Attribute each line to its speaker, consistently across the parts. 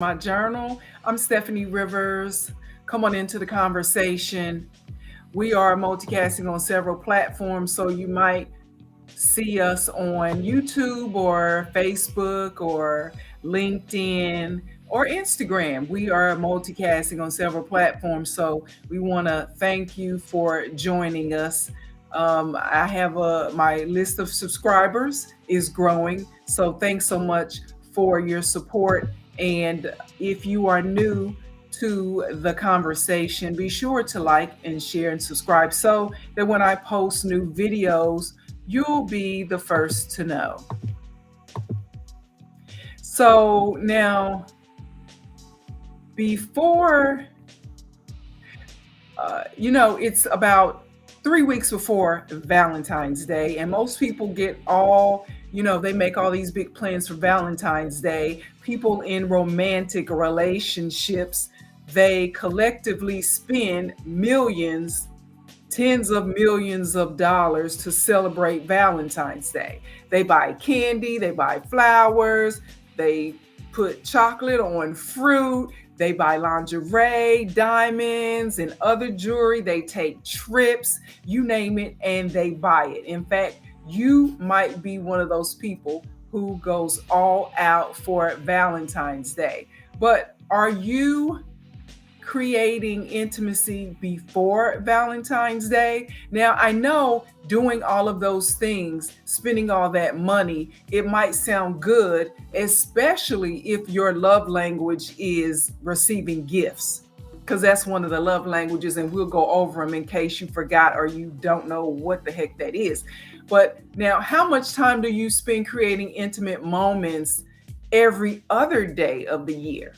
Speaker 1: My journal. I'm Stephanie Rivers. Come on into the conversation. We are multicasting on several platforms, so you might see us on YouTube or Facebook or LinkedIn or Instagram. We are multicasting on several platforms, so we want to thank you for joining us. I have my list of subscribers is growing, so thanks so much for your support. And if you are new to the conversation, be sure to like and share and subscribe so that when I post new videos, you'll be the first to know. So now, before, it's about 3 weeks before Valentine's Day, and most people get they make all these big plans for Valentine's Day. People in romantic relationships, they collectively spend millions, tens of millions of dollars to celebrate Valentine's Day. They buy candy, they buy flowers, they put chocolate on fruit, they buy lingerie, diamonds, and other jewelry. They take trips, you name it, and they buy it. In fact, you might be one of those people who goes all out for Valentine's Day. But are you creating intimacy before Valentine's Day? Now, I know doing all of those things, spending all that money, it might sound good, especially if your love language is receiving gifts, because that's one of the love languages, and we'll go over them in case you forgot or you don't know what the heck that is. But now, how much time do you spend creating intimate moments every other day of the year?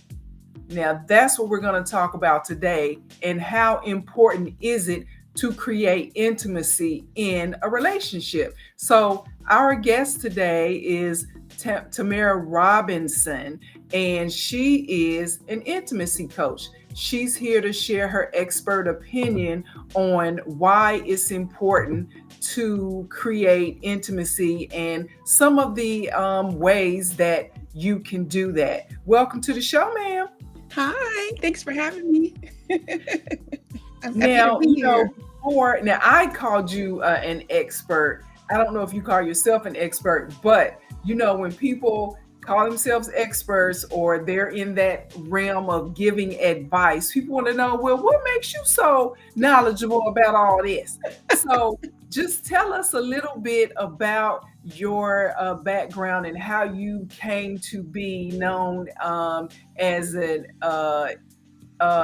Speaker 1: Now, that's what we're going to talk about today, and how important is it to create intimacy in a relationship. So, our guest today is Tamara Robinson, and she is an intimacy coach. She's here to share her expert opinion on why it's important to create intimacy and some of the ways that you can do that. Welcome to the show, ma'am.
Speaker 2: Hi, thanks for having me. I'm happy to
Speaker 1: Now,
Speaker 2: be here.
Speaker 1: now I called you an expert. I don't know if you call yourself an expert, but when people call themselves experts or they're in that realm of giving advice, people want to know, well, what makes you so knowledgeable about all this? So just tell us a little bit about your background and how you came to be known as an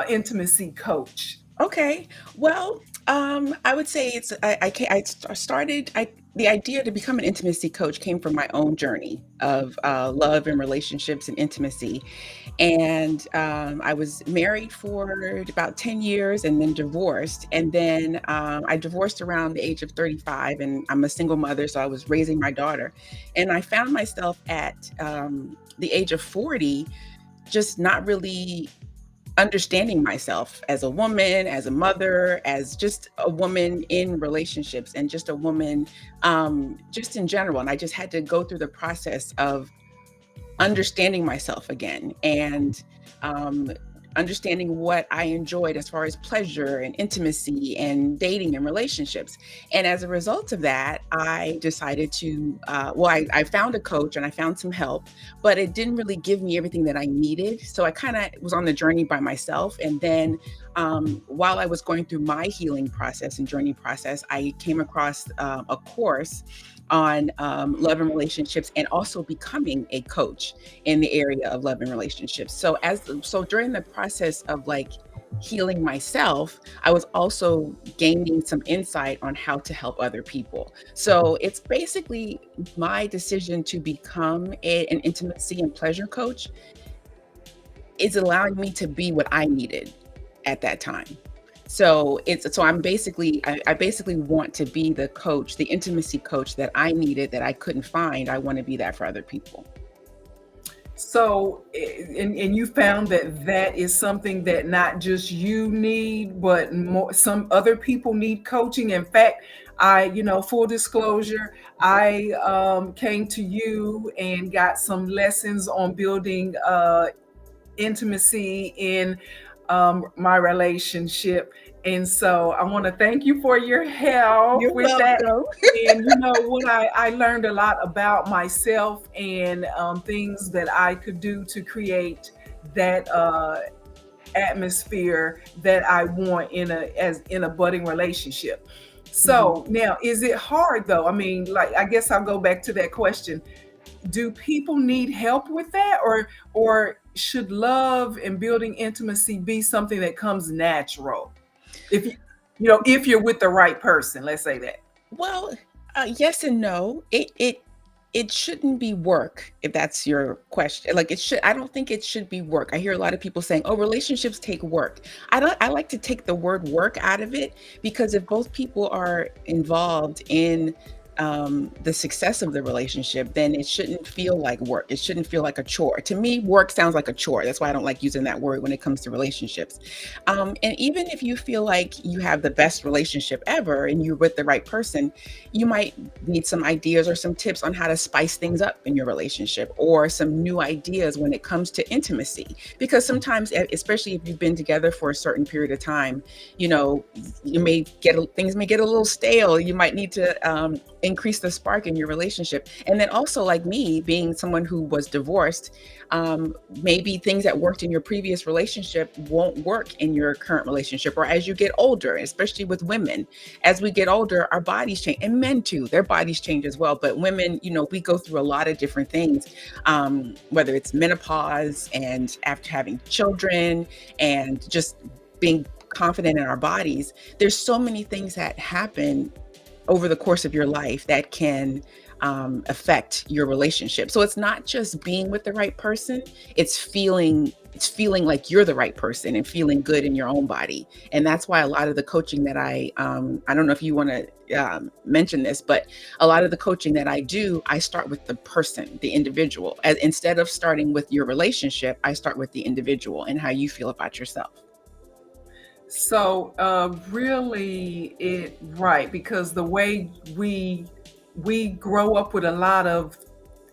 Speaker 1: intimacy coach.
Speaker 2: Okay, well, I would say I started. The idea to become an intimacy coach came from my own journey of love and relationships and intimacy. And I was married for about 10 years and then divorced. And then I divorced around the age of 35, and I'm a single mother, so I was raising my daughter. And I found myself at the age of 40 just not really understanding myself as a woman, as a mother, as just a woman in relationships, and just a woman just in general. And I just had to go through the process of understanding myself again, and um, understanding what I enjoyed as far as pleasure and intimacy and dating and relationships. And as a result of that, I decided to, I found a coach and I found some help, but it didn't really give me everything that I needed. So I kind of was on the journey by myself. And then while I was going through my healing process and journey process, I came across a course on love and relationships, and also becoming a coach in the area of love and relationships. So during the process of like healing myself, I was also gaining some insight on how to help other people. So it's basically my decision to become an intimacy and pleasure coach is allowing me to be what I needed at that time. I basically want to be the coach, the intimacy coach that I needed, that I couldn't find. I want to be that for other people.
Speaker 1: So, and you found that that is something that not just you need, but some other people need coaching. In fact, full disclosure, I came to you and got some lessons on building intimacy in my relationship. And so I want to thank you for your help
Speaker 2: You're
Speaker 1: with that.
Speaker 2: welcome.
Speaker 1: And you know what, I learned a lot about myself and things that I could do to create that atmosphere that I want in a budding relationship.
Speaker 2: Mhm.
Speaker 1: So now, is it hard though? I mean, like, I guess I'll go back to that question. Do people need help with that, or should love and building intimacy be something that comes natural? If if you're with the right person, let's say that.
Speaker 2: Well, yes and no. It shouldn't be work, if that's your question. Like, it should. I don't think it should be work. I hear a lot of people saying, "Oh, relationships take work." I don't. I like to take the word work out of it, because if both people are involved in the success of the relationship, then it shouldn't feel like work. It shouldn't feel like a chore. To me, work sounds like a chore. That's why I don't like using that word when it comes to relationships. And even if you feel like you have the best relationship ever and you're with the right person, you might need some ideas or some tips on how to spice things up in your relationship, or some new ideas when it comes to intimacy. Because sometimes, especially if you've been together for a certain period of time, you know, things may get a little stale. You might need to increase the spark in your relationship. And then also, like me, being someone who was divorced, maybe things that worked in your previous relationship won't work in your current relationship. Or as you get older, especially with women, as we get older, our bodies change, and men too, their bodies change as well. But women, we go through a lot of different things, whether it's menopause and after having children and just being confident in our bodies. There's so many things that happen over the course of your life that can affect your relationship. So it's not just being with the right person; it's feeling like you're the right person and feeling good in your own body. And that's why a lot of the coaching that I don't know if you want to mention this, but a lot of the coaching that I do, I start with the person, the individual. Instead of starting with your relationship, I start with the individual and how you feel about yourself.
Speaker 1: So really, it right, because the way we grow up with a lot of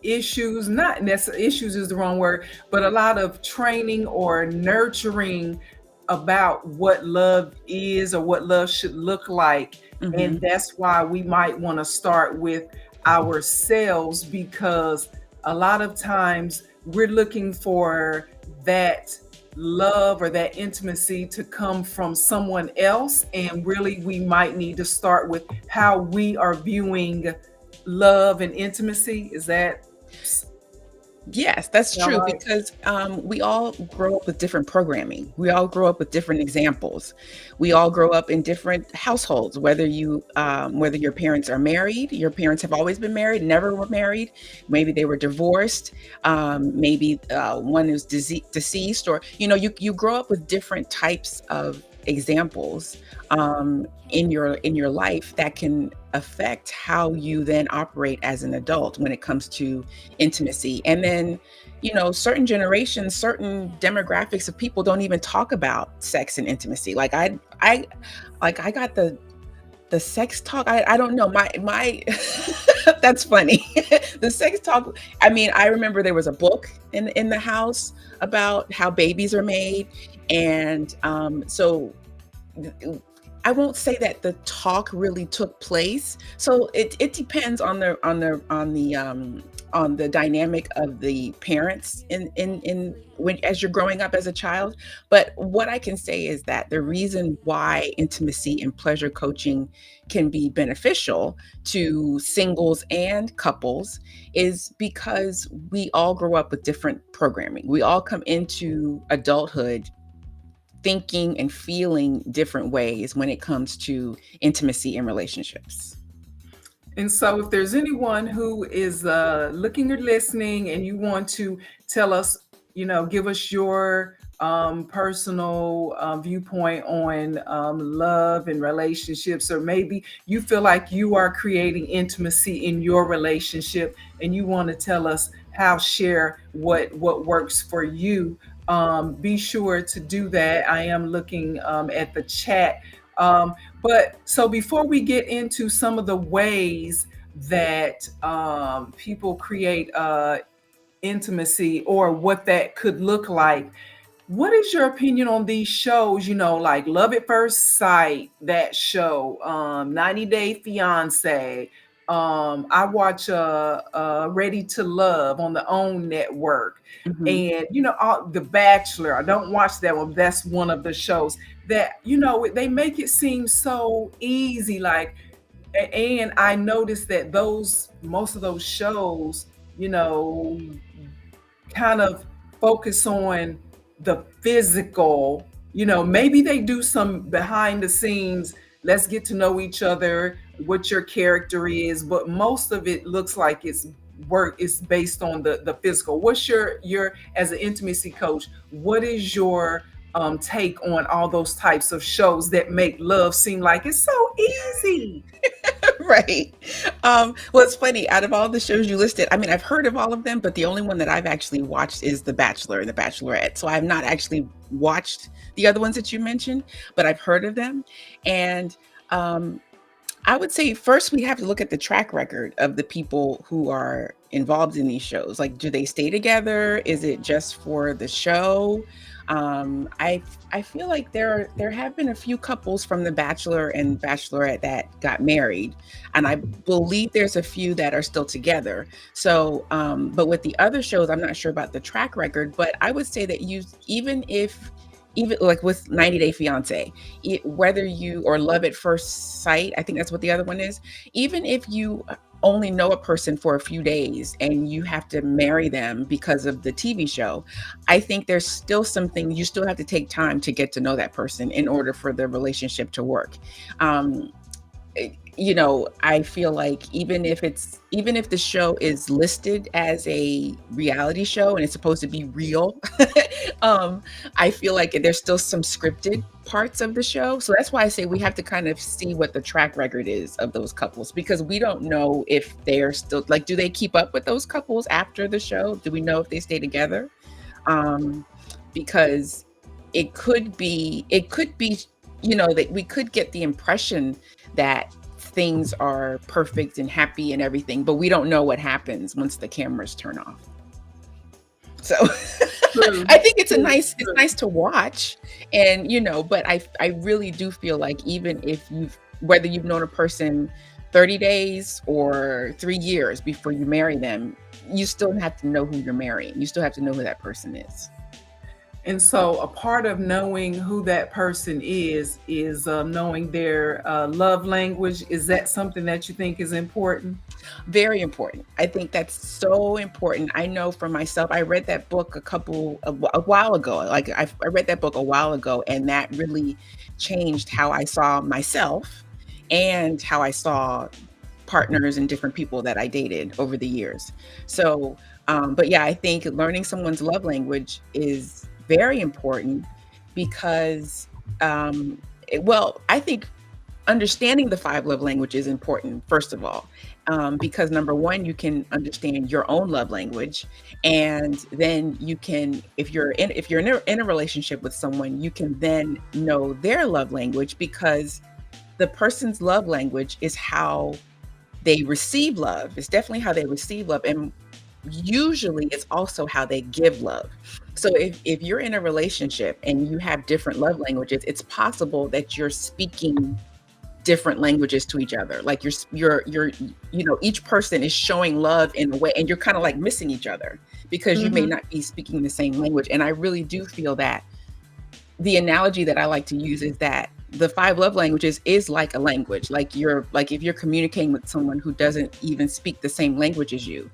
Speaker 1: issues, not necessarily issues is the wrong word, but a lot of training or nurturing about what love is or what love should look like. And
Speaker 2: Hmm.
Speaker 1: that's why we might want to start with ourselves, because a lot of times we're looking for that love or that intimacy to come from someone else. And really, we might need to start with how we are viewing love and intimacy. Is that
Speaker 2: Yes, that's
Speaker 1: all
Speaker 2: true,
Speaker 1: right?
Speaker 2: because we all grow up with different programming. We all grow up with different examples. We all grow up in different households. Whether your parents are married, your parents have always been married, never were married. Maybe they were divorced. Maybe one is deceased, or you grow up with different types of examples in your life that can affect how you then operate as an adult when it comes to intimacy. And then, certain generations, certain demographics of people don't even talk about sex and intimacy. I got the sex talk. I don't know. My that's funny. The sex talk. I mean, I remember there was a book in the house about how babies are made. And so I won't say that the talk really took place. So it depends on the dynamic of the parents in when as you're growing up as a child. But what I can say is that the reason why intimacy and pleasure coaching can be beneficial to singles and couples is because we all grow up with different programming. We all come into adulthood thinking and feeling different ways when it comes to intimacy in relationships.
Speaker 1: And so, if there's anyone who is looking or listening, and you want to tell us, give us your personal viewpoint on love and relationships, or maybe you feel like you are creating intimacy in your relationship, and you want to tell us how, share what works for you. Be sure to do that. I am looking at the chat. Um, but so before we get into some of the ways that people create intimacy or what that could look like, What is your opinion on these shows, like Love at First Sight, that show, 90 Day Fiance? I watch Ready to Love on the OWN network.
Speaker 2: Mhm.
Speaker 1: And The Bachelor. I don't watch that one. But that's one of the shows that they make it seem so easy. And I noticed that those most of those shows, you know, kind of focus on the physical. Maybe they do some behind the scenes, let's get to know each other, what your character is, but most of it looks like it's work is based on the physical. What's your as an intimacy coach, what is your take on all those types of shows that make love seem like it's so easy?
Speaker 2: Right. Well, it's funny. Out of all the shows you listed, I mean, I've heard of all of them, but the only one that I've actually watched is The Bachelor and The Bachelorette. So I've not actually watched the other ones that you mentioned, but I've heard of them. And um, I would say first we have to look at the track record of the people who are involved in these shows. Like, do they stay together? Is it just for the show? I feel like there have been a few couples from The Bachelor and Bachelorette that got married, and I believe there's a few that are still together. So, but with the other shows, I'm not sure about the track record, but I would say that even like with 90 Day Fiance, whether you or Love at First Sight, I think that's what the other one is. Even if you only know a person for a few days and you have to marry them because of the TV show, I think there's still something you still have to take time to get to know that person in order for the relationship to work. Um, I feel like even if the show is listed as a reality show and it's supposed to be real, um, I feel like there's still some scripted parts of the show. So that's why I say we have to kind of see what the track record is of those couples, because we don't know if they're still like, do they keep up with those couples after the show? Do we know if they stay together? Um, because it could be, that we could get the impression that things are perfect and happy and everything, but we don't know what happens once the cameras turn off. So
Speaker 1: True,
Speaker 2: I think it's a
Speaker 1: true,
Speaker 2: nice it's
Speaker 1: true.
Speaker 2: nice to watch, and but I really do feel like even if whether you've known a person 30 days or 3 years before you marry them, you still have to know who you're marrying. You still have to know who that person is.
Speaker 1: And so, a part of knowing who that person is knowing their love language. Is that something that you think is important?
Speaker 2: Very important. I think that's so important. I know for myself, I read that book a while ago. Like I read that book a while ago, and that really changed how I saw myself and how I saw partners and different people that I dated over the years. So, but yeah, I think learning someone's love language is very important because, I think understanding the five love languages is important, first of all, because number one, you can understand your own love language, and then you can, if you're in a relationship with someone, you can then know their love language, because the person's love language is how they receive love. It's definitely how they receive love, and usually it's also how they give love. So if you're in a relationship and you have different love languages, it's possible that you're speaking different languages to each other. Like each person is showing love in a way, and you're kind of like missing each other because you may
Speaker 1: Hmm.
Speaker 2: not be speaking the same language. And I really do feel that the analogy that I like to use is that the five love languages is like a language. Like if you're communicating with someone who doesn't even speak the same language as you,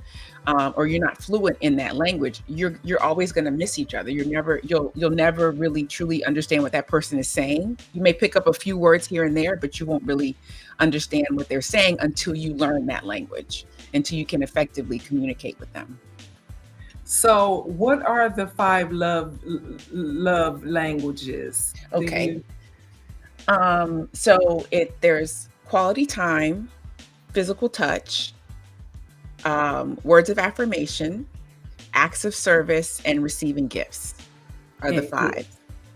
Speaker 2: or you're not fluent in that language, you're always going to miss each other. You'll never really truly understand what that person is saying. You may pick up a few words here and there, but you won't really understand what they're saying until you learn that language, until you can effectively communicate with them.
Speaker 1: So, what are the five love languages? Do
Speaker 2: Okay.
Speaker 1: you?
Speaker 2: So there's quality time, physical touch, words of affirmation, acts of service, and receiving gifts are the five.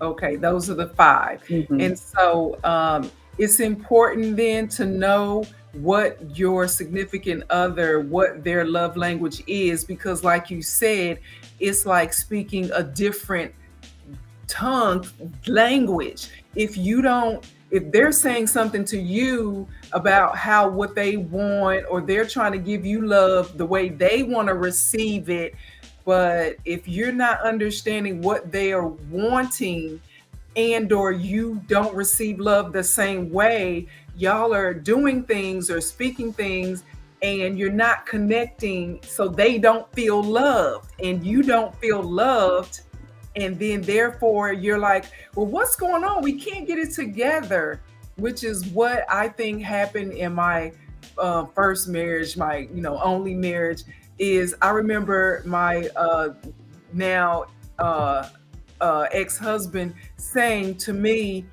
Speaker 1: Okay, those are the five.
Speaker 2: Mhm.
Speaker 1: And so it's important then to know what your significant other, what their love language is, because, like you said, it's like speaking a different tongue language. If you don't, if they're saying something to you about how what they want, or they're trying to give you love the way they want to receive it, but if you're not understanding what they are wanting, and or you don't receive love the same way, y'all are doing things or speaking things, and you're not connecting, so they don't feel loved and you don't feel loved, and then therefore you're like, well, what's going on, we can't get it together, which is what I think happened in my first marriage, my only marriage. Is I remember my now ex-husband saying to me,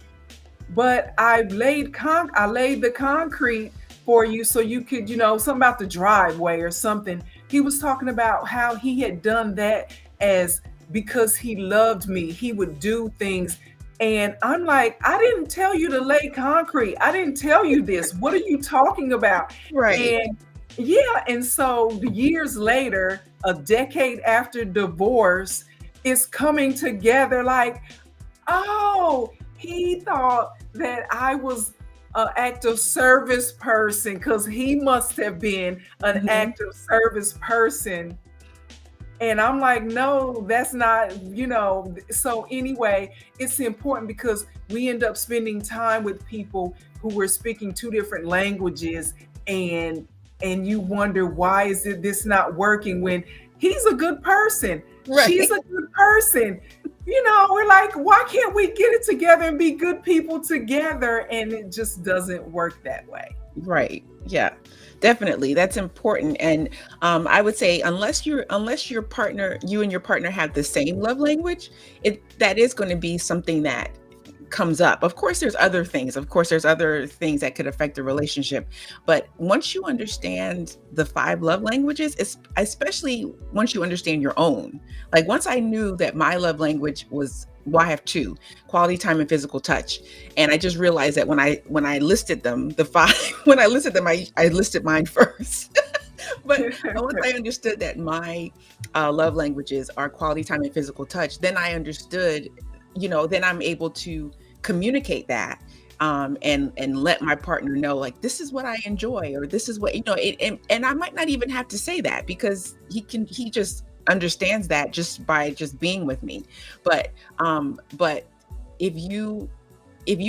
Speaker 1: but I laid the concrete for you so you could, something about the driveway or something. He was talking about how he had done that as because he loved me, he would do things. And I'm like, I didn't tell you to lay concrete. I didn't tell you this. What are you talking about?
Speaker 2: Right.
Speaker 1: And yeah, and so years later, a decade after divorce, it's coming together like, oh, he thought that I was an active service person because he must have been an
Speaker 2: Mhm.
Speaker 1: active service person. And I'm like, no, that's not. So anyway, it's important because we end up spending time with people who were speaking two different languages, and you wonder, why is it this not working when he's a good person, she's
Speaker 2: Right.
Speaker 1: a good person. We're like, why can't we get it together and be good people together? And it just doesn't work that way.
Speaker 2: Right. Yeah. Definitely. That's important. And I would say unless your partner, you and your partner have the same love language, that is going to be something that comes up. Of course, there's other things. Of course, there's other things that could affect the relationship. But once you understand the five love languages, especially once you understand your own, like once I knew that my love language was, well, I have two: quality time and physical touch. And I just realized that when I listed them, the five, when I listed them, I listed mine first. But once I understood that my love languages are quality time and physical touch, then I understood, then I'm able to communicate that, and let my partner know, like, this is what I enjoy, or this is what, and I might not even have to say that, because he just understands that just by just being with me. But if you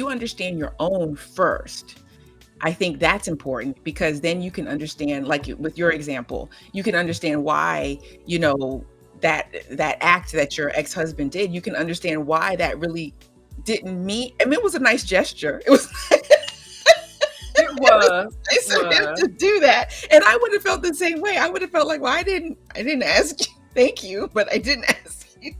Speaker 2: understand your own first, I think that's important, because then you can understand, like with your example, you can understand why, that act that your ex-husband did, you can understand why that really didn't mean, I mean, it was a nice gesture. It was
Speaker 1: It was. It
Speaker 2: nice of him
Speaker 1: was.
Speaker 2: to do that. And I would have felt the same way. I would have felt like, well, I didn't ask you. Thank you, but I didn't ask you.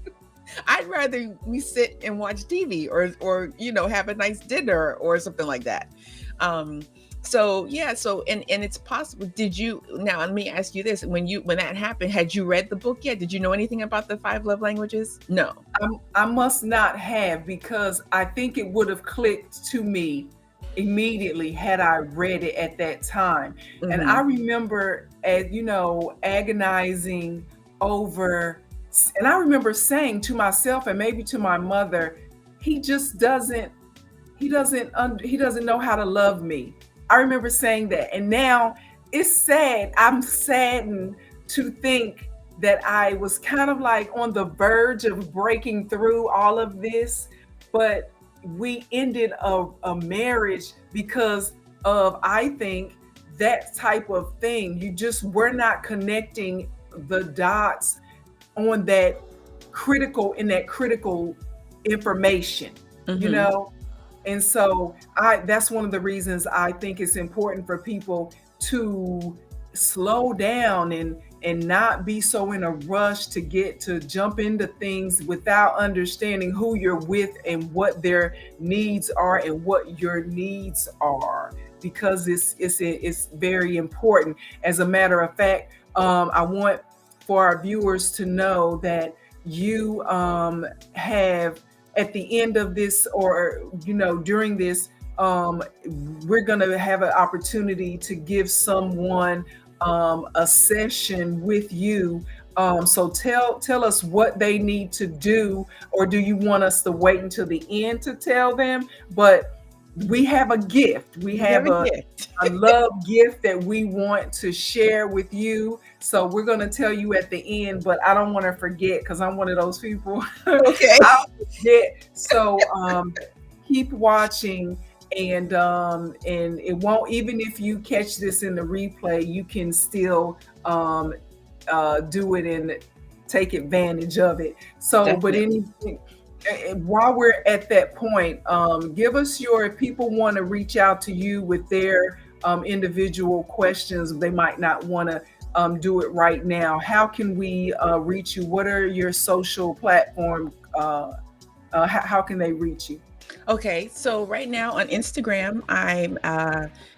Speaker 2: I'd rather we sit and watch TV, or have a nice dinner or something like that. Um, so yeah, and it's possible. Did you, now let me ask you this: when that happened, had you read the book yet? Did you know anything about the five love languages? No.
Speaker 1: I must not have, because I think it would have clicked to me immediately had I read it at that time. And I
Speaker 2: Hmm.
Speaker 1: remember, agonizing over, and I remember saying to myself and maybe to my mother, he just doesn't, he doesn't know how to love me. I remember saying that. And now it's sad. I'm saddened to think that I was kind of like on the verge of breaking through all of this, but we ended a marriage because of, I think, that type of thing. You just were not connecting the dots on that critical information, you
Speaker 2: Hmm.
Speaker 1: know? And so that's one of the reasons I think it's important for people to slow down and not be so in a rush to jump into things without understanding who you're with and what their needs are and what your needs are, because it's very important. As a matter of fact, I want for our viewers to know that you have, at the end of this, or during this, we're going to have an opportunity to give someone a session with you, So tell us what they need to do, or do you want us to wait until the end to tell them? But we have a gift. We
Speaker 2: We have
Speaker 1: have
Speaker 2: a gift.
Speaker 1: a love gift that we want to share with you. So we're going to tell you at the end, but I don't want to forget because I'm one of those people.
Speaker 2: Okay.
Speaker 1: I'll forget. So keep watching, and it won't, even if you catch this in the replay, you can still do it and take advantage of it. So, but
Speaker 2: Definitely.
Speaker 1: anything, while we're at that point, give us your, if people want to reach out to you with their individual questions, they might not want to do it right now. How can we reach you? What are your social platform? How can they reach you?
Speaker 2: Okay, so right now on Instagram, I'm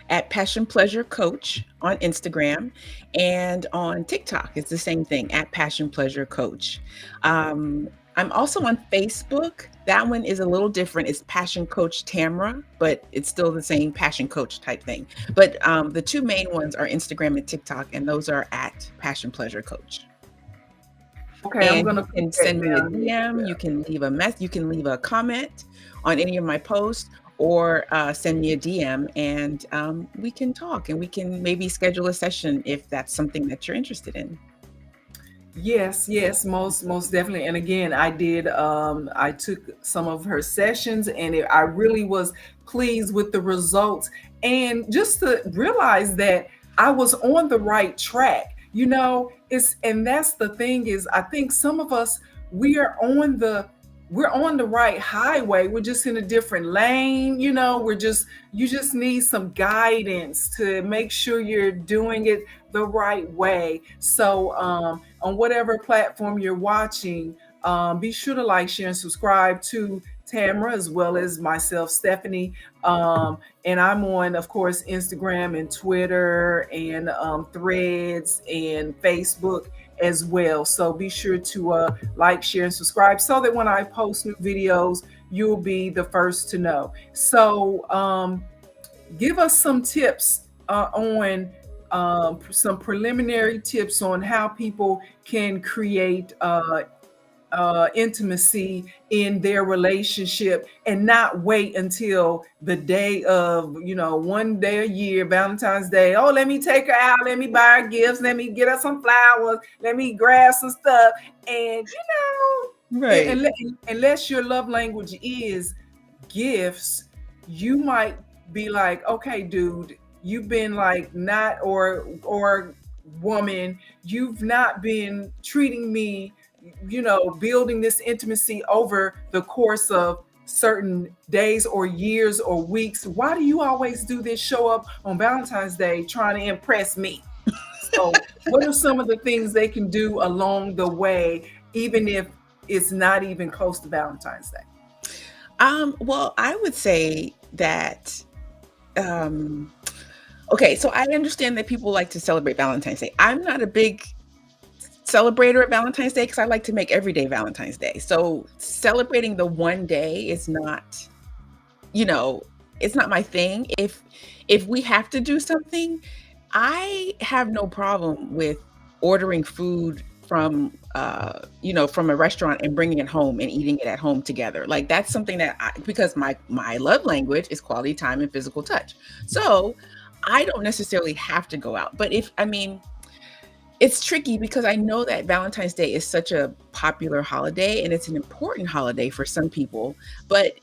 Speaker 2: at Passion Pleasure Coach on Instagram, and on TikTok, it's the same thing at Passion Pleasure Coach. I'm also on Facebook. That one is a little different. It's Passion Coach Tamara, but it's still the same Passion Coach type thing. But the two main ones are Instagram and TikTok, and those are at Passion Pleasure Coach.
Speaker 1: Okay, I'm
Speaker 2: And
Speaker 1: gonna
Speaker 2: you
Speaker 1: put
Speaker 2: can
Speaker 1: that
Speaker 2: send me a
Speaker 1: down.
Speaker 2: DM, you can leave a you can leave a comment on any of my posts, or send me a DM, and we can talk, and we can maybe schedule a session if that's something that you're interested in.
Speaker 1: Yes, yes, most definitely. And again, I took some of her sessions, and I really was pleased with the results, and just to realize that I was on the right track. It's, and that's the thing, is I think some of us, we are on the we're on the right highway. We're just in a different lane. You just need some guidance to make sure you're doing it the right way. So on whatever platform you're watching, be sure to like, share, and subscribe to Tamara, as well as myself, Steffanie. And I'm on, of course, Instagram and Twitter and Threads and Facebook as well. So be sure to like, share, and subscribe, so that when I post new videos, you'll be the first to know. So give us some tips on some preliminary tips on how people can create intimacy in their relationship, and not wait until the day of, one day a year, Valentine's Day. Oh, let me take her out. Let me buy her gifts. Let me get her some flowers. Let me grab some stuff. And,
Speaker 2: Right.
Speaker 1: unless your love language is gifts, you might be like, okay, dude, you've been like not, or woman, you've not been treating me, building this intimacy over the course of certain days or years or weeks. Why do you always do this? Show up on Valentine's Day trying to impress me. So, what are some of the things they can do along the way, even if it's not even close to Valentine's Day?
Speaker 2: Well, I would say that, okay, so I understand that people like to celebrate Valentine's Day. I'm not a big celebrator of Valentine's Day because I like to make every day Valentine's Day. So celebrating the one day is not, you know, it's not my thing. If we have to do something, I have no problem with ordering food from from a restaurant and bringing it home and eating it at home together. Like that's something that because my love language is quality time and physical touch. So I don't necessarily have to go out. But it's tricky because I know that Valentine's Day is such a popular holiday and it's an important holiday for some people. But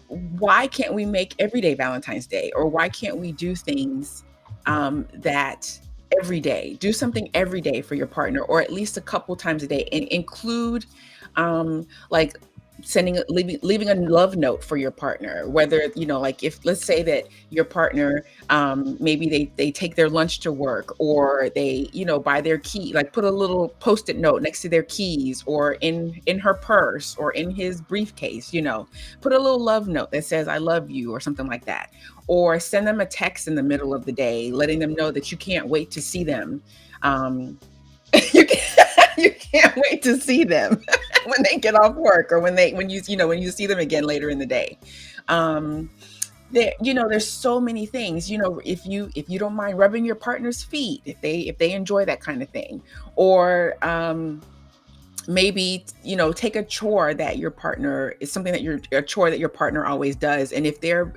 Speaker 2: why can't we make everyday Valentine's Day, or why can't we do things that every day, do something every day for your partner, or at least a couple times a day, and include like leaving a love note for your partner, whether like if let's say that your partner maybe they take their lunch to work, or they buy their key, like put a little post-it note next to their keys, or in her purse, or in his briefcase, put a little love note that says I love you, or something like that, or send them a text in the middle of the day letting them know that you can't wait to see them. You can't wait to see them when they get off work, or when you see them again later in the day. there's so many things. If you don't mind rubbing your partner's feet, if they enjoy that kind of thing, or maybe take a chore that your partner is something that a chore that your partner always does, and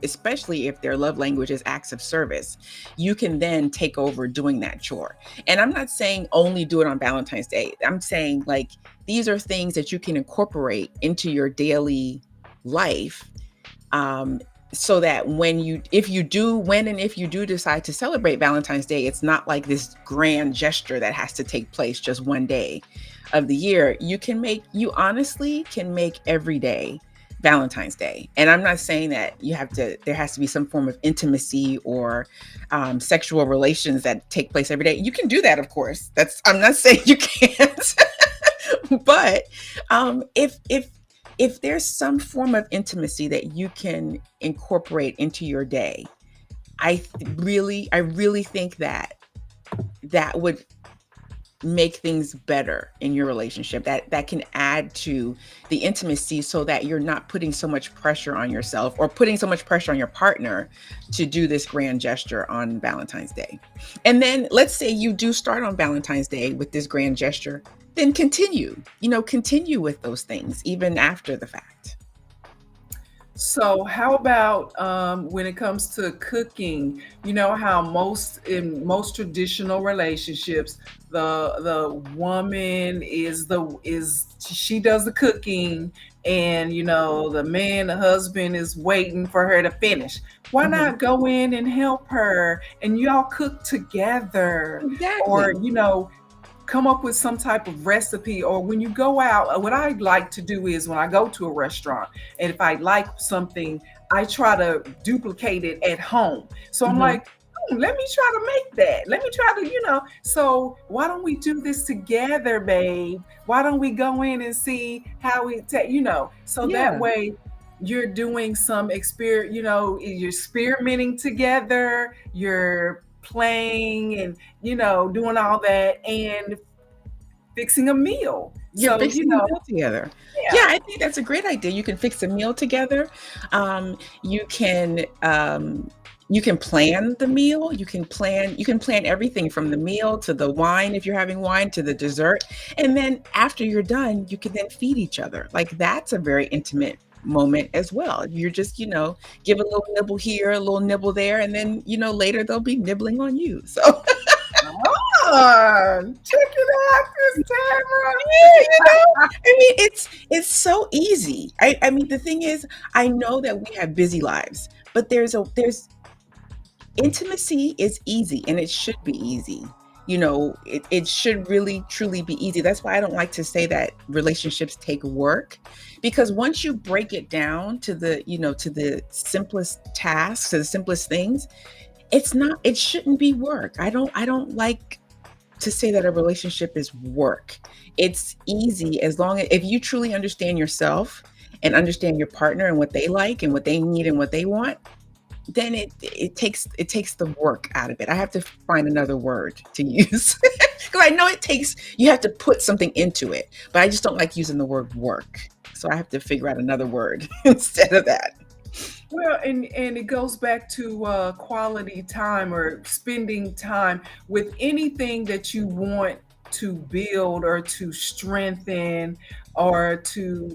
Speaker 2: especially if their love language is acts of service, you can then take over doing that chore. And I'm not saying only do it on Valentine's Day. I'm saying, like, these are things that you can incorporate into your daily life, um, so that if you do decide to celebrate Valentine's Day, it's not like this grand gesture that has to take place just one day of the year. You honestly can make every day Valentine's Day. And I'm not saying that there has to be some form of intimacy or sexual relations that take place every day. You can do that, of course. I'm not saying you can't. But if there's some form of intimacy that you can incorporate into your day, I really think that would make things better in your relationship. That can add to the intimacy, so that you're not putting so much pressure on yourself or putting so much pressure on your partner to do this grand gesture on Valentine's Day. And then let's say you do start on Valentine's Day with this grand gesture, then continue with those things even after the fact.
Speaker 1: So how about when it comes to cooking? You know how in most traditional relationships, the woman is she does the cooking, and the man, the husband, is waiting for her to finish. Why
Speaker 2: Mhm.
Speaker 1: not go in and help her, and y'all cook together? Or
Speaker 2: Exactly.
Speaker 1: come up with some type of recipe. Or when you go out, what I like to do is, when I go to a restaurant, and if I like something, I try to duplicate it at home. So I'm
Speaker 2: Mhm.
Speaker 1: like, let me try to make that. Let me try to, so why don't we do this together, babe? Why don't we go in and see how we take, so that
Speaker 2: Yeah.
Speaker 1: way you're doing some you're experimenting together, you're playing, and doing all that, and fixing a meal.
Speaker 2: You're
Speaker 1: So,
Speaker 2: fixing a meal together. Yeah,
Speaker 1: yeah.
Speaker 2: I think that's a great idea. You can fix a meal together. You can plan the meal. You can plan everything from the meal to the wine, if you're having wine, to the dessert. And then after you're done, you can then feed each other. Like, that's a very intimate moment as well. You're just, give a little nibble here, a little nibble there, and then, later they'll be nibbling on you. So
Speaker 1: Check it out, Miss
Speaker 2: yeah, I mean, it's so easy. I mean, the thing is, I know that we have busy lives, but there's intimacy is easy, and it should be easy. It should really truly be easy. That's why I don't like to say that relationships take work, because once you break it down to the simplest tasks, to the simplest things, it shouldn't be work. I don't like to say that a relationship is work. It's easy, as long as if you truly understand yourself and understand your partner and what they like and what they need and what they want, then it takes the work out of it. I have to find another word to use because I know you have to put something into it, but I just don't like using the word work. So I have to figure out another word instead of that.
Speaker 1: Well, and it goes back to quality time, or spending time with anything that you want to build or to strengthen, or to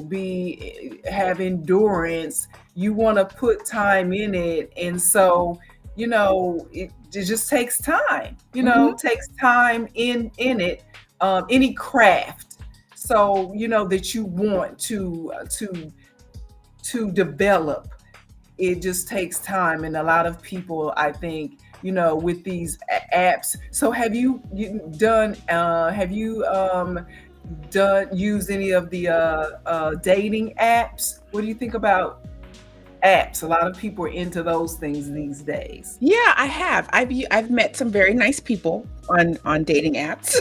Speaker 1: be have endurance. You want to put time in it, and so it just takes time.
Speaker 2: Mhm.
Speaker 1: Takes time in it. Any craft, so that you want to develop, it just takes time. And a lot of people, I think, with these apps. So have you done used any of the dating apps? What do you think about apps? A lot of people are into those things these days.
Speaker 2: Yeah, I have. I've met some very nice people on dating apps.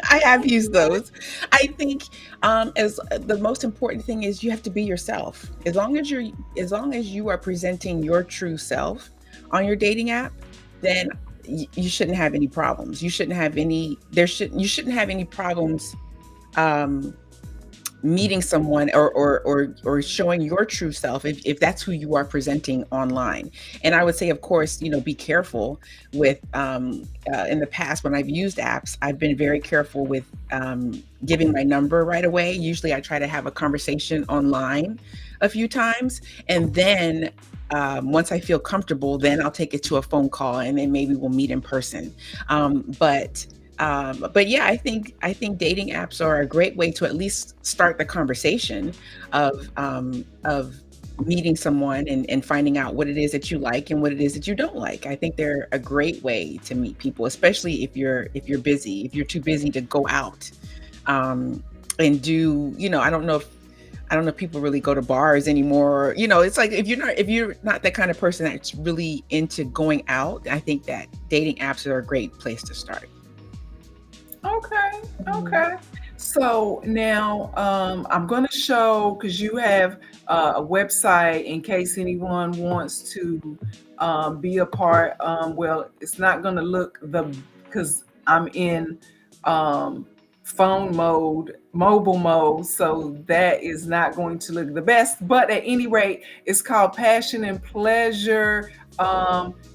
Speaker 2: I have used those. I think, as the most important thing is, you have to be yourself. As long as you are presenting your true self on your dating app, then you shouldn't have any problems. You shouldn't have any problems, um meeting someone, or showing your true self, if that's who you are presenting online. And I would say, of course, be careful with, in the past when I've used apps, I've been very careful with giving my number right away. Usually I try to have a conversation online a few times, and then once I feel comfortable, then I'll take it to a phone call, and then maybe we'll meet in person. But yeah, I think dating apps are a great way to at least start the conversation of meeting someone, and finding out what it is that you like and what it is that you don't like. I think they're a great way to meet people, especially if you're busy, if you're too busy to go out, and do, I don't know if people really go to bars anymore. It's like, if you're not that kind of person that's really into going out, I think that dating apps are a great place to start.
Speaker 1: Okay,
Speaker 2: Mhm.
Speaker 1: okay. So now I'm going to show, because you have a website in case anyone wants to be a part. Well, it's not going to look because I'm in um, phone mode, mobile mode, so that is not going to look the best. But at any rate, it's called Passion and Pleasure.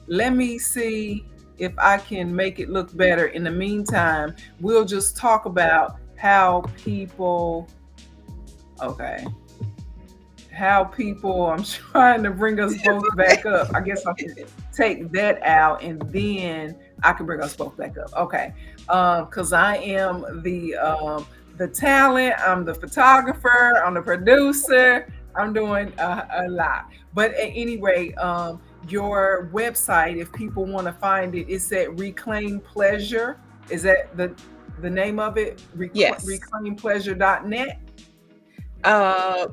Speaker 1: Let me see if I can make it look better. In the meantime, we'll just talk about how people, okay, how people, I'm trying to bring us both back up. I guess I can take that out and then I can bring us both back up. Okay. Because I am the talent, I'm the photographer, I'm the producer, I'm doing a lot. But at any rate, your website, if people want to find it, it's at Reclaim Pleasure. Is that the name of it?
Speaker 2: Yes.
Speaker 1: Reclaimpleasure.net?
Speaker 2: Uh,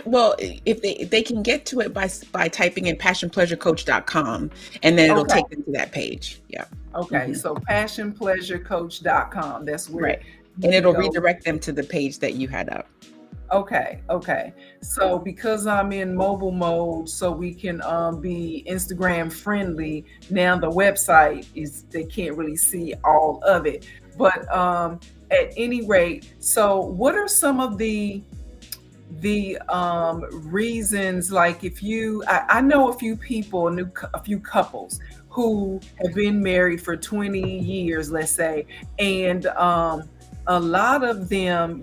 Speaker 2: well, if they can get to it by typing in passionpleasurecoach.com, and then it'll
Speaker 1: Okay.
Speaker 2: take them to that page. Yeah.
Speaker 1: Okay,
Speaker 2: Hmm.
Speaker 1: so passionpleasurecoach.com. That's where
Speaker 2: Right.
Speaker 1: you
Speaker 2: And
Speaker 1: can
Speaker 2: it'll
Speaker 1: go.
Speaker 2: redirect them to the page that you had up.
Speaker 1: Okay, okay. So because I'm in mobile mode, so we can be Instagram friendly. Now the website is, they can't really see all of it. But at any rate, so what are some of the reasons, like if I know a few people, a few couples who have been married for 20 years, let's say, and a lot of them,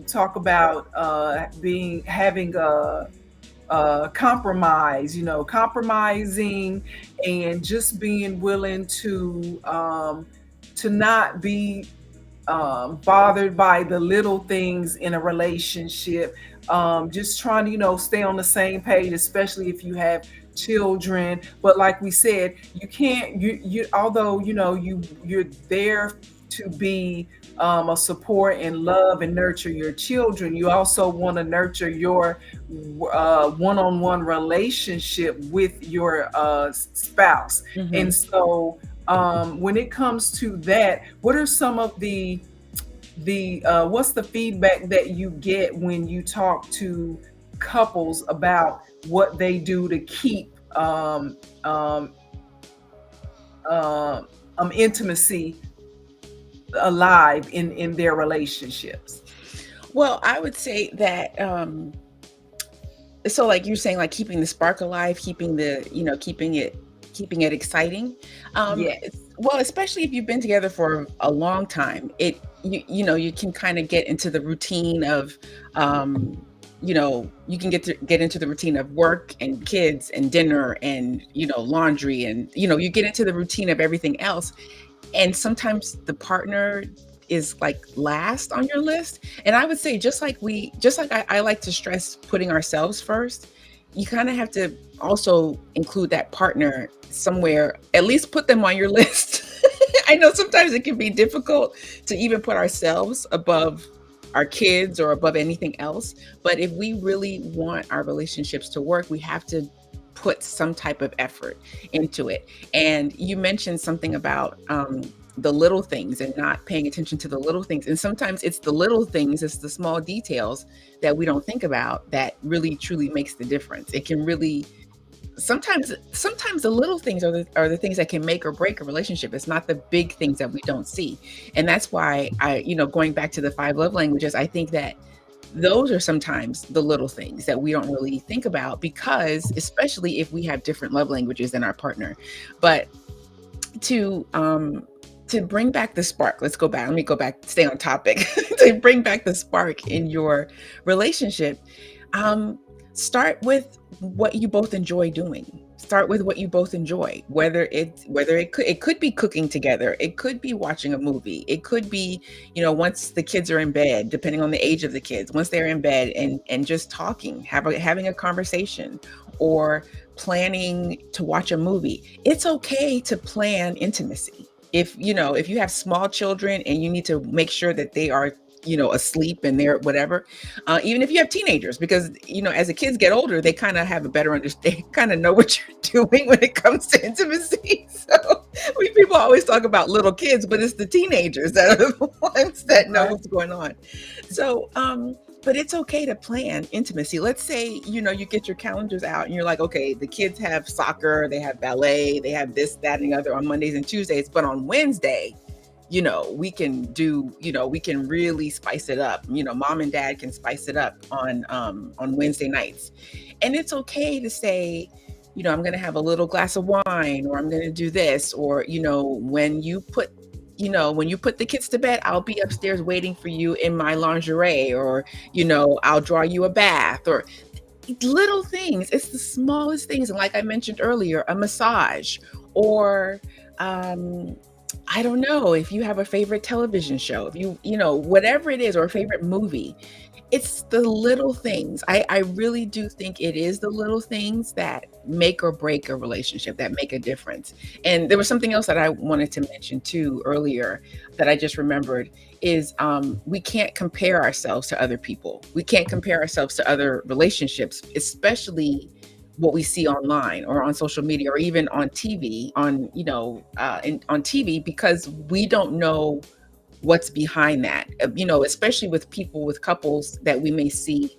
Speaker 1: talk about being having a compromise, compromising, and just being willing to not be bothered by the little things in a relationship. Just trying to, stay on the same page, especially if you have children. But like we said, you can't, although, you're there to be a support and love and nurture your children, you also want to nurture your one-on-one relationship with your spouse. And
Speaker 2: Hmm.
Speaker 1: so when it comes to that, what are some of the what's the feedback that you get when you talk to couples about what they do to keep uh, intimacy alive in their relationships?
Speaker 2: Well, I would say that, so like you're saying, like keeping the spark alive, keeping it exciting.
Speaker 1: Yes.
Speaker 2: Well, especially if you've been together for a long time, you can kind of get into the routine of, you can get into the routine of work and kids and dinner and, laundry, and, you get into the routine of everything else. And sometimes the partner is like last on your list. And I would say, just like I like to stress putting ourselves first, you kind of have to also include that partner somewhere, at least put them on your list. I know sometimes it can be difficult to even put ourselves above our kids or above anything else. But if we really want our relationships to work, we have to put some type of effort into it. And you mentioned something about, the little things and not paying attention to the little things. And sometimes it's the little things, it's the small details that we don't think about that really truly makes the difference. It can really sometimes the little things are the things that can make or break a relationship. It's not the big things that we don't see. And that's why going back to the five love languages, I think that those are sometimes the little things that we don't really think about, because especially if we have different love languages than our partner. But to bring back the spark, let me go back, stay on topic. To bring back the spark in your relationship, um start with what you both enjoy doing. Start with what you both enjoy, whether it could be cooking together, it could be watching a movie, it could be, once the kids are in bed, depending on the age of the kids, once they're in bed, and just talking, having a conversation, or planning to watch a movie. It's okay to plan intimacy. If you have small children and you need to make sure that they are asleep and they're whatever, even if you have teenagers, because as the kids get older, they kind of have a better understanding, they kind of know what you're doing when it comes to intimacy. So people always talk about little kids, but it's the teenagers that are the ones that know
Speaker 1: Right.
Speaker 2: what's going on. So but it's okay to plan intimacy. Let's say, you get your calendars out and you're like, okay, the kids have soccer, they have ballet, they have this, that, and the other on Mondays and Tuesdays. But on Wednesday, we can really spice it up. Mom and dad can spice it up on Wednesday nights. And it's okay to say, I'm going to have a little glass of wine, or I'm going to do this, or, when you put the kids to bed, I'll be upstairs waiting for you in my lingerie, or, I'll draw you a bath, or little things. It's the smallest things. And like I mentioned earlier, a massage, or, I don't know, if you have a favorite television show, if whatever it is, or a favorite movie. It's the little things. I really do think it is the little things that make or break a relationship, that make a difference. And there was something else that I wanted to mention too earlier that I just remembered is, we can't compare ourselves to other people. We can't compare ourselves to other relationships, especially what we see online or on social media, or even on TV, on TV, because we don't know what's behind that. Especially with couples that we may see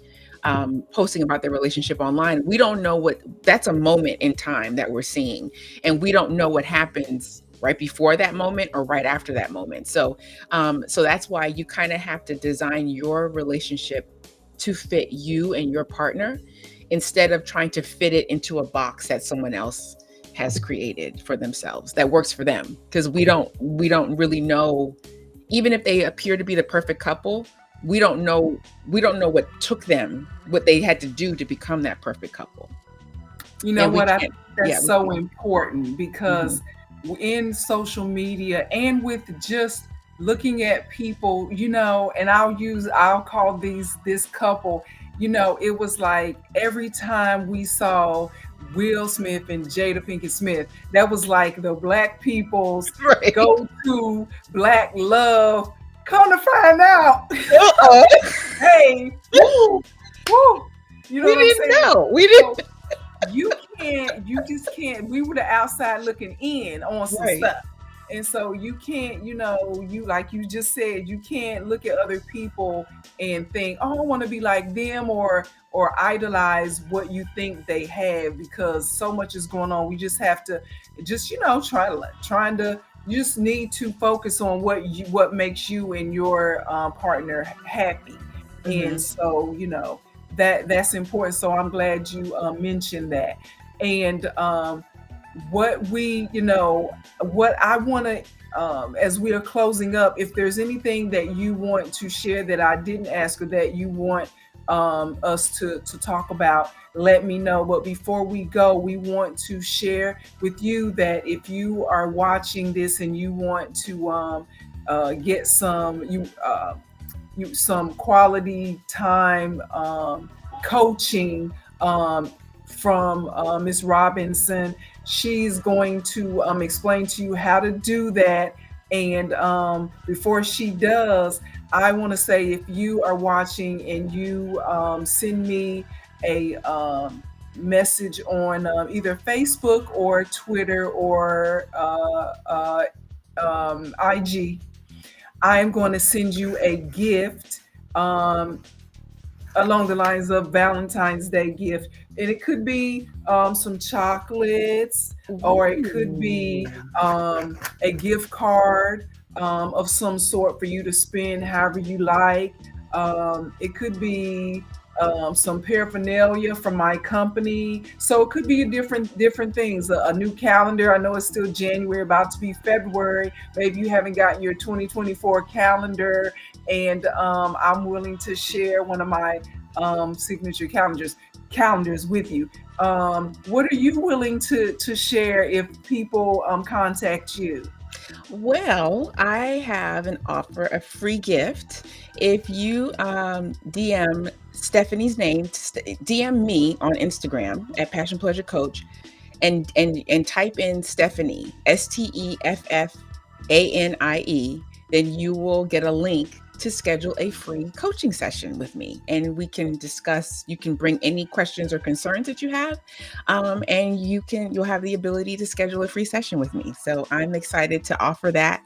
Speaker 2: posting about their relationship online. We don't know that's a moment in time that we're seeing, and we don't know what happens right before that moment or right after that moment. So that's why you kind of have to design your relationship to fit you and your partner, instead of trying to fit it into a box that someone else has created for themselves that works for them. Because we don't really know. Even if they appear to be the perfect couple, we don't know what they had to do to become that perfect couple.
Speaker 1: You know
Speaker 2: And we
Speaker 1: what? I
Speaker 2: can't.
Speaker 1: think
Speaker 2: Yeah,
Speaker 1: that's
Speaker 2: we
Speaker 1: so
Speaker 2: can't.
Speaker 1: important
Speaker 2: Mhm.
Speaker 1: because in social media and with just looking at people, and I'll call this couple, it was like every time we saw Will Smith and Jada Pinkett Smith, that was like the black people's
Speaker 2: Right.
Speaker 1: go to black love. Come to find out,
Speaker 2: Uh-uh.
Speaker 1: hey, woo, woo, you know
Speaker 2: We
Speaker 1: what I'm
Speaker 2: didn't
Speaker 1: saying?
Speaker 2: know. We
Speaker 1: So
Speaker 2: didn't.
Speaker 1: you just can't. We were the outside looking in on some
Speaker 2: Right.
Speaker 1: stuff. And so you can't, you like you just said, you can't look at other people and think, oh, I want to be like them, or idolize what you think they have, because so much is going on. We just have to just, trying to you just need to focus on what makes you and your partner happy. And
Speaker 2: Mhm.
Speaker 1: so, that's important. So I'm glad you mentioned that. And what I want to, as we are closing up, if there's anything that you want to share that I didn't ask, or that you want us to talk about, let me know. But before we go, we want to share with you that if you are watching this and you want to get some quality time coaching from Miss Robinson. She's going to explain to you how to do that. And before she does, I want to say, if you are watching and you send me a message on either Facebook or Twitter or IG, I'm going to send you a gift. Um, along the lines of Valentine's Day gift. And it could be some chocolates, or it could be
Speaker 2: Ooh.
Speaker 1: a gift card of some sort for you to spend however you like. It could be some paraphernalia from my company. So it could be different things. A new calendar. I know it's still January, about to be February. Maybe you haven't gotten your 2024 calendar, and I'm willing to share one of my signature calendars with you. What are you willing to share if people contact you?
Speaker 2: Well, I have an offer, a free gift. If you DM Stephanie's name, DM me on Instagram at Passion Pleasure Coach, and type in Steffanie, Steffanie, then you will get a link to schedule a free coaching session with me, and we can discuss. You can bring any questions or concerns that you have, and you'll have the ability to schedule a free session with me. So I'm excited to offer that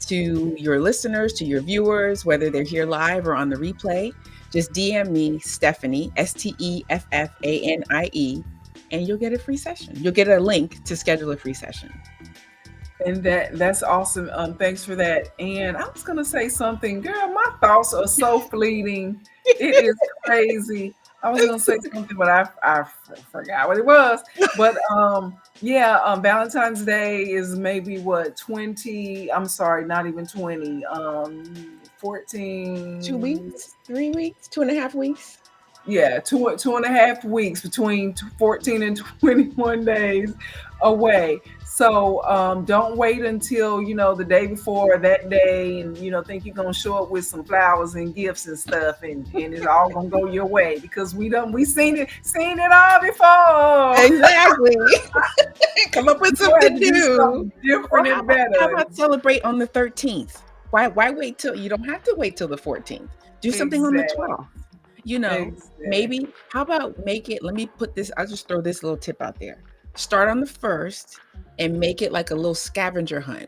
Speaker 2: to your listeners, to your viewers, whether they're here live or on the replay. Just DM me Steffanie, Steffanie, and you'll get a free session. You'll get a link to schedule a free session.
Speaker 1: And that's awesome. Thanks for that. And I was gonna say something, girl. My thoughts are so fleeting. It is crazy. I was gonna say something, but forgot what it was. But yeah, Valentine's Day is maybe what, 20. I'm sorry, not even 20.
Speaker 2: 2
Speaker 1: 14.
Speaker 2: weeks, 3 weeks, 2.5 weeks.
Speaker 1: Yeah, two and a half weeks, between 14 and 21 days away. So don't wait until the day before or that day, and think you're gonna show up with some flowers and gifts and stuff, and it's all gonna go your way, because we seen it all before.
Speaker 2: Exactly. Come up with
Speaker 1: You had
Speaker 2: something
Speaker 1: to do
Speaker 2: new.
Speaker 1: something
Speaker 2: Or
Speaker 1: different
Speaker 2: how
Speaker 1: and
Speaker 2: about how
Speaker 1: better.
Speaker 2: about celebrate on the 13th? Why wait till you don't have to wait till the 14th. Do something on the
Speaker 1: Exactly.
Speaker 2: 12th. You know,
Speaker 1: Exactly.
Speaker 2: maybe how about make it, let me put this, I'll just throw this little tip out there. Start on the 1st and make it like a little scavenger hunt.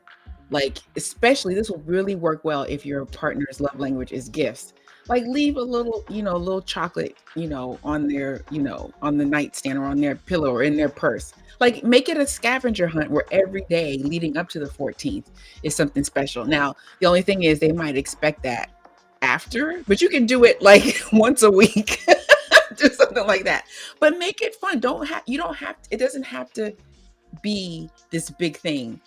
Speaker 2: Like, especially this will really work well if your partner's love language is gifts. Like, leave a little, a little chocolate, on their, on the nightstand or on their pillow or in their purse. Like, make it a scavenger hunt where every day leading up to the 14th is something special. Now, the only thing is they might expect that after, but you can do it like once a week. Do something like that. But make it fun. You don't have to, it doesn't have to be this big thing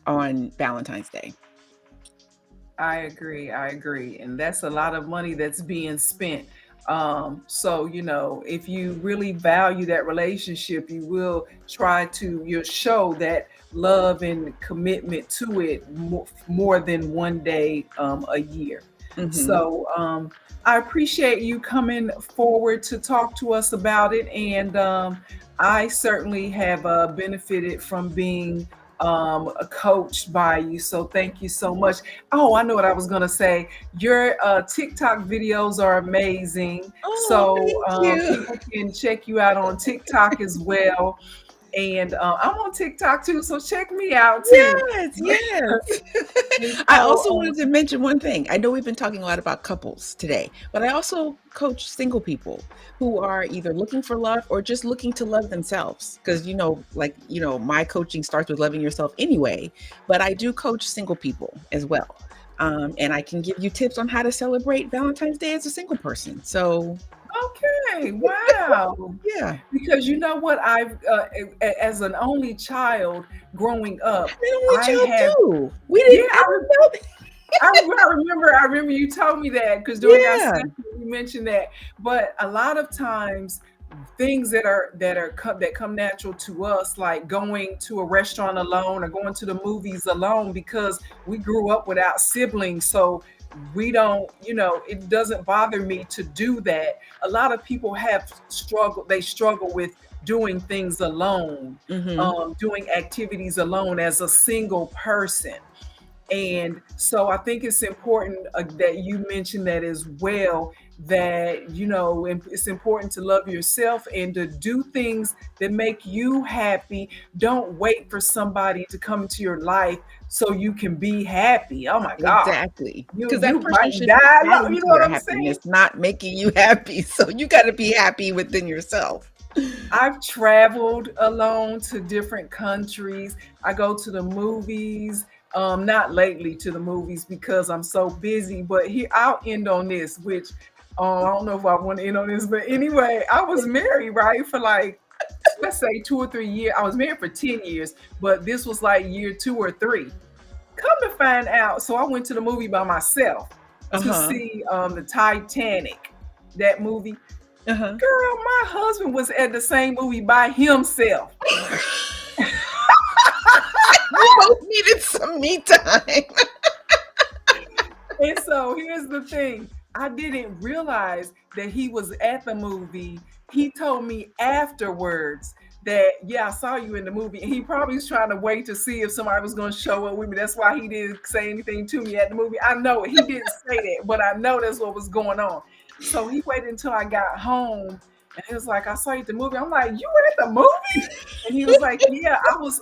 Speaker 2: on Valentine's Day.
Speaker 1: I agree. I agree. And that's a lot of money that's being spent. So, if you really value that relationship, you will you'll show that love and commitment to it more than one day a year.
Speaker 2: Hmm.
Speaker 1: So, I appreciate you coming forward to talk to us about it. And I certainly have benefited from being coached by you. So thank you so much. Oh, I know what I was going to say. Your TikTok videos are amazing.
Speaker 2: Oh,
Speaker 1: So
Speaker 2: thank you.
Speaker 1: people can check you out on TikTok as well. And I'm on TikTok too. So check me out too.
Speaker 2: Yes, yes.
Speaker 1: And
Speaker 2: I
Speaker 1: so,
Speaker 2: also wanted to mention one thing. I know we've been talking a lot about couples today, but I also coach single people who are either looking for love or just looking to love themselves. Because, my coaching starts with loving yourself anyway, but I do coach single people as well. And I can give you tips on how to celebrate Valentine's Day as a single person. So,
Speaker 1: okay, wow.
Speaker 2: yeah.
Speaker 1: Because you know what, as an only child growing up,
Speaker 2: And only
Speaker 1: I
Speaker 2: child
Speaker 1: have,
Speaker 2: too. We
Speaker 1: yeah,
Speaker 2: didn't, I didn't know that.
Speaker 1: I remember you told me that, because during our
Speaker 2: Yeah.
Speaker 1: session you mentioned that. But a lot of times, things that come natural to us, like going to a restaurant alone or going to the movies alone, because we grew up without siblings. So we don't, it doesn't bother me to do that. A lot of people they struggle with doing things alone,
Speaker 2: Hmm.
Speaker 1: doing activities alone as a single person. And so I think it's important that you mention that as well, that, it's important to love yourself and to do things that make you happy. Don't wait for somebody to come into your life so you can be happy. Oh my God.
Speaker 2: Exactly.
Speaker 1: You
Speaker 2: Because that
Speaker 1: you
Speaker 2: person
Speaker 1: might
Speaker 2: should be
Speaker 1: die.
Speaker 2: adding
Speaker 1: You
Speaker 2: to
Speaker 1: know what
Speaker 2: your
Speaker 1: I'm saying?
Speaker 2: happiness, not making you happy. So you got to be happy within yourself.
Speaker 1: I've traveled alone to different countries. I go to the movies. Not lately to the movies because I'm so busy. But here, I'll end on this, which I don't know if I want to end on this, but anyway, I was married, right, for like, let's say 2 or 3 years. I was married for 10 years, but this was like year 2 or 3. Come to find out, so I went to the movie by myself to
Speaker 2: Uh-huh.
Speaker 1: see the Titanic, that movie.
Speaker 2: Uh-huh.
Speaker 1: Girl, my husband was at the same movie by himself.
Speaker 2: You both needed some me time.
Speaker 1: And so here's the thing. I didn't realize that he was at the movie. He told me afterwards that, yeah, I saw you in the movie. And he probably was trying to wait to see if somebody was going to show up with me. That's why he didn't say anything to me at the movie. I know it. He didn't say that, but I know that's what was going on. So he waited until I got home. And he was like, I saw you at the movie. I'm like, you were at the movie? And he was like, yeah, I was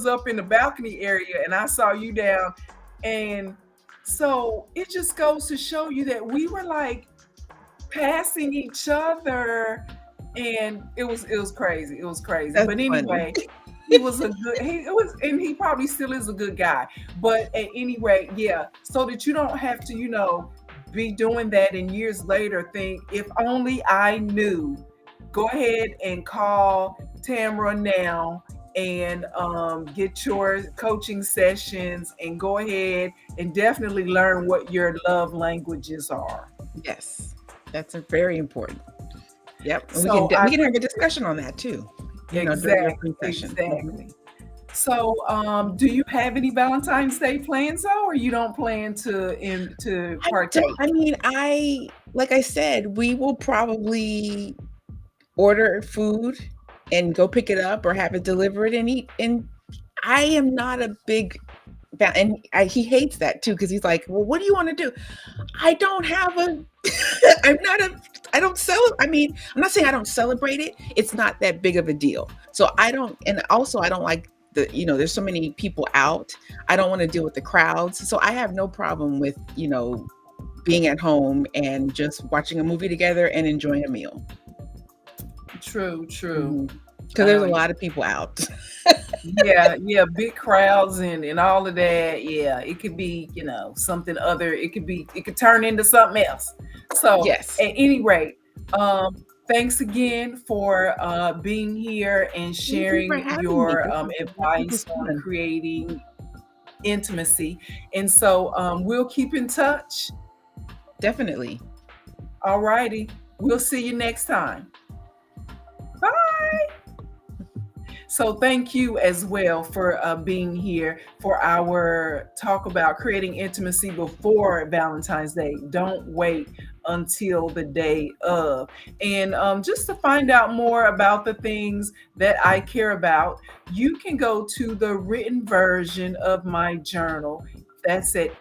Speaker 1: up in the balcony area and I saw you down. And so it just goes to show you that we were like passing each other, and it was crazy. It was crazy.
Speaker 2: That's
Speaker 1: But
Speaker 2: funny.
Speaker 1: anyway, he was a good he it was and he probably still is a good guy. But at any rate, yeah, so that you don't have to, be doing that and years later think, if only I knew. Go ahead and call Tamara now and get your coaching sessions and go ahead and definitely learn what your love languages are.
Speaker 2: Yes. That's a very important. Yep. And
Speaker 1: So I
Speaker 2: we can have a discussion on that too, during your free
Speaker 1: exactly,
Speaker 2: session. Mhm.
Speaker 1: exactly. So, do you have any Valentine's Day plans though, or you don't plan to
Speaker 2: I don't,
Speaker 1: partake?
Speaker 2: I mean, like I said, we will probably order food and go pick it up or have it delivered and eat. And I am not a big and he hates that too because he's like, well, what do you want to do? I don't have a, I'm not a, I don't celebrate. I mean, I'm not saying I don't celebrate it. It's not that big of a deal. So I don't, and also I don't like there's so many people out. I don't want to deal with the crowds. So I have no problem with, being at home and just watching a movie together and enjoying a meal.
Speaker 1: True, true.
Speaker 2: Because there's
Speaker 1: Oh
Speaker 2: a
Speaker 1: yeah.
Speaker 2: lot of people out.
Speaker 1: Yeah, yeah, big crowds and all of that. Yeah, it could be, something other. It could turn into something else. So,
Speaker 2: Yes.
Speaker 1: at any rate, thanks again for being here and
Speaker 2: Thank you for
Speaker 1: sharing
Speaker 2: having me.
Speaker 1: your
Speaker 2: This was
Speaker 1: advice on
Speaker 2: fun.
Speaker 1: creating intimacy. And so, we'll keep in touch.
Speaker 2: Definitely.
Speaker 1: All righty. We'll see you next time. Bye. So thank you as well for being here for our talk about creating intimacy before Valentine's Day. Don't wait until the day of. And just to find out more about the things that I care about, you can go to the written version of my journal. That's at